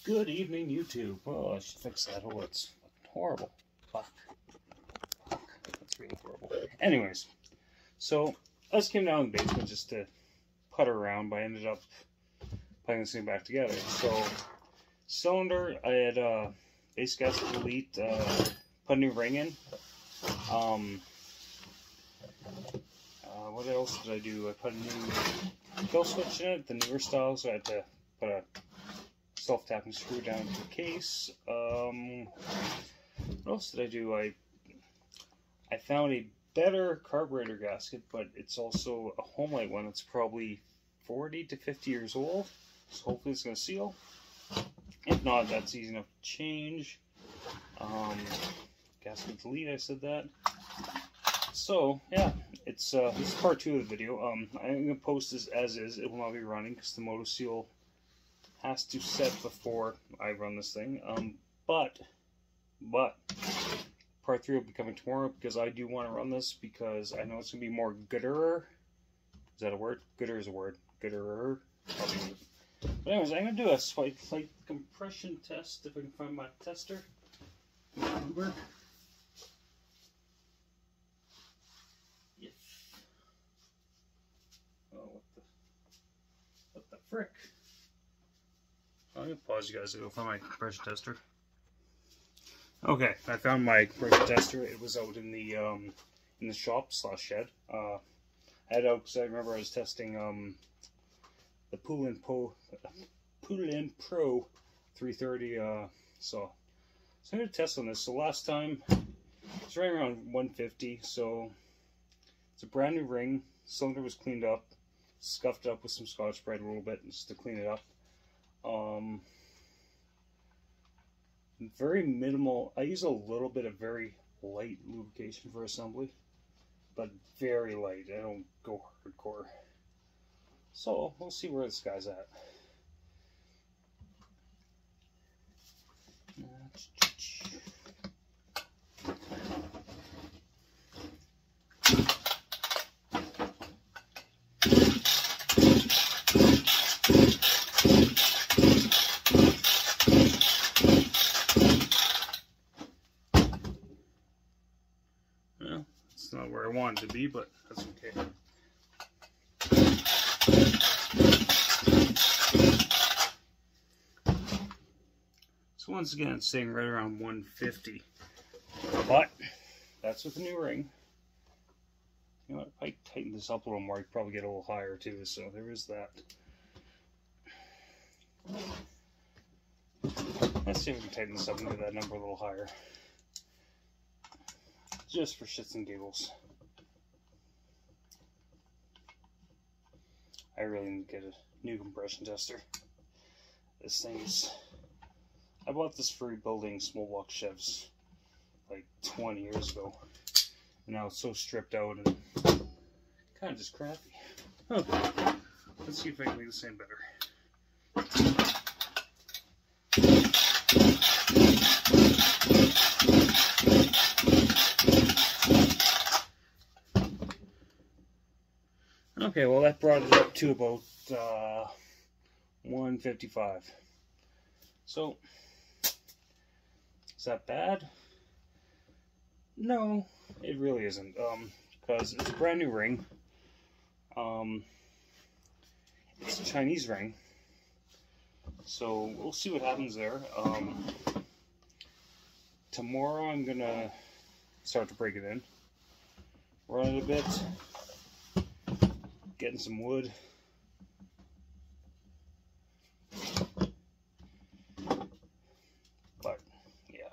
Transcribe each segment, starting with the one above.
Good evening, YouTube. Oh, I should fix that. Oh, it's horrible. Fuck. That's really horrible. Anyways, so I just came down in the basement just to putter around, but I ended up putting this thing back together. So, cylinder, I had base gasket delete, put a new ring in. What else did I do? I put a new kill switch in it, the newer style, so I had to put a self-tapping screw down into the case. What else did I do? I found a better carburetor gasket, but it's also a Homelite one. It's probably 40 to 50 years old, so hopefully it's going to seal. If not, that's easy enough to change. Gasket delete, I said that. So, yeah, it's this is part 2 of the video. I'm going to post this as is. It will not be running because the motor seal has to set before I run this thing. But part 3 will be coming tomorrow because I do want to run this because I know it's going to be more gooder. Is that a word? Gooder is a word. Gooder. But anyways, I'm going to do a slight compression test if I can find my tester. Uber. Yes. Oh, what the frick? I'm going to pause you guys to go find my compression tester. Okay, I found my compression tester. It was out in the shop / shed. I had it out because I remember I was testing the Poolin Pro 330. So I'm going to test on this. So last time it's right around 150. So it's a brand new ring. Cylinder was cleaned up, scuffed up with some Scotch-Brite a little bit just to clean it up. Very minimal. I use a little bit of very light lubrication for assembly, but very light. I don't go hardcore. So we'll see where this guy's at. Well, it's not where I want it to be, but that's okay. So once again, it's staying right around 150. But that's with the new ring. You know what? If I tighten this up a little more, I could probably get a little higher too. So there is that. Let's see if we can tighten this up and get that number a little higher. Just for shits and giggles. I really need to get a new compression tester. This thing's... I bought this for rebuilding small block Chevs like 20 years ago. And now it's so stripped out and kind of just crappy. Okay, let's see if I can make this any better. Okay, well that brought it up to about 155. So, is that bad? No, it really isn't. Because it's a brand new ring. It's a Chinese ring. So we'll see what happens there. Tomorrow I'm gonna start to break it in. Run it a bit. Getting some wood. But yeah.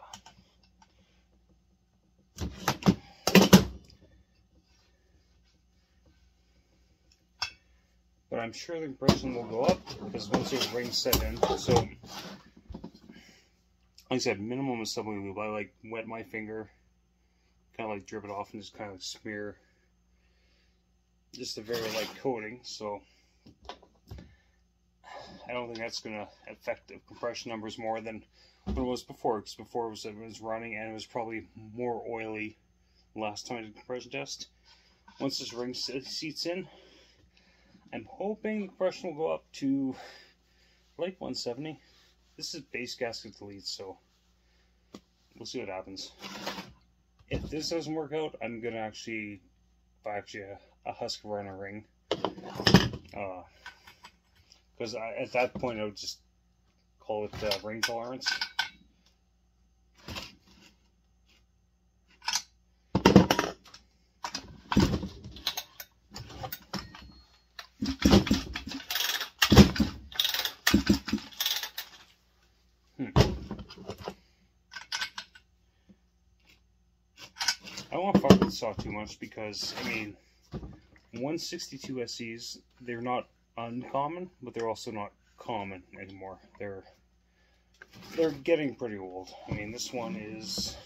But I'm sure the compression will go up because once the ring's set in. So like I said, minimum assembly lube. I like wet my finger, kind of like drip it off and just kind of smear just a very light coating, so I don't think that's going to affect the compression numbers more than what it was before, because before it was running and it was probably more oily last time I did a compression test. Once this ring seats in, I'm hoping the compression will go up to like 170. this is base gasket delete, so we'll see what happens. If this doesn't work out, I'm gonna actually buy a Husqvarna ring, because at that point I would just call it ring tolerance. I don't want to fuck with the saw too much because, I mean, 162 SEs, they're not uncommon, but they're also not common anymore. They're getting pretty old. I mean, this one is,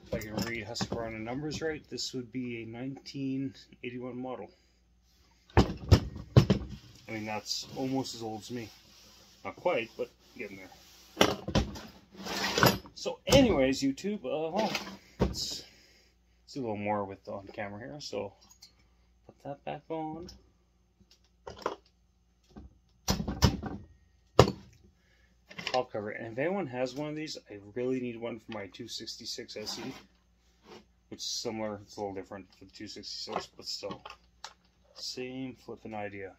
if I can read Husqvarna numbers right, this would be a 1981 model. I mean, that's almost as old as me. Not quite, but getting there. So anyways, YouTube, well, let's do a little more with on camera here. So put that back on. Top cover. And if anyone has one of these, I really need one for my 266 SE, which is similar. It's a little different for the 266, but still same flipping idea.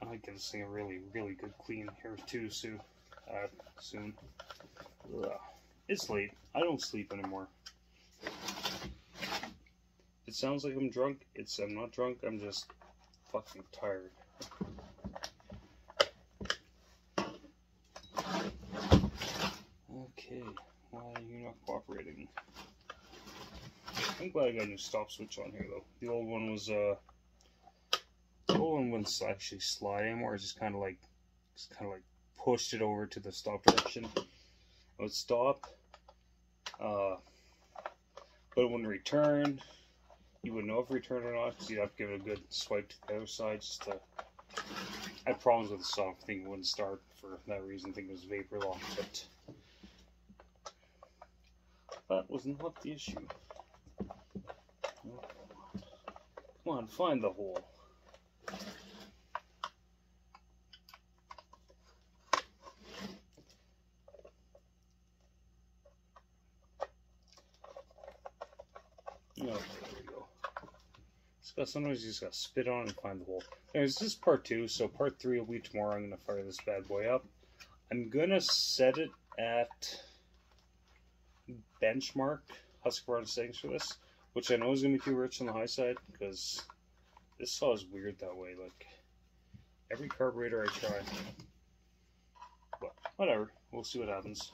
I might give this thing a really good clean here too soon. Ugh. It's late. I don't sleep anymore. It sounds like I'm drunk. I'm not drunk. I'm just fucking tired. Okay, why are you not cooperating? I'm glad I got a new stop switch on here though. The old one was wouldn't actually slide anymore. It just kind of like pushed it over to the stop direction. It would stop, but it wouldn't return. You wouldn't know if it returned or not because you'd have to give it a good swipe to the other side. I had problems with the stop. I think it wouldn't start for that reason. I think it was vapor lock, but that was not the issue. Come on, find the hole. Oh, there we go. Sometimes you just gotta spit on and find the hole. Anyways, this is part 2, so part 3 will be tomorrow. I'm gonna fire this bad boy up. I'm gonna set it at benchmark Husqvarna settings for this, which I know is gonna be too rich on the high side because this saw is weird that way. Like every carburetor I try, but whatever. We'll see what happens.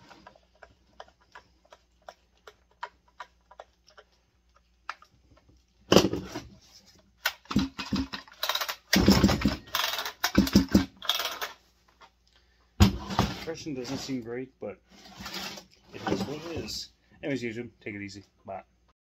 Impression doesn't seem great, but it is what it is. Anyways, YouTube, take it easy. Bye.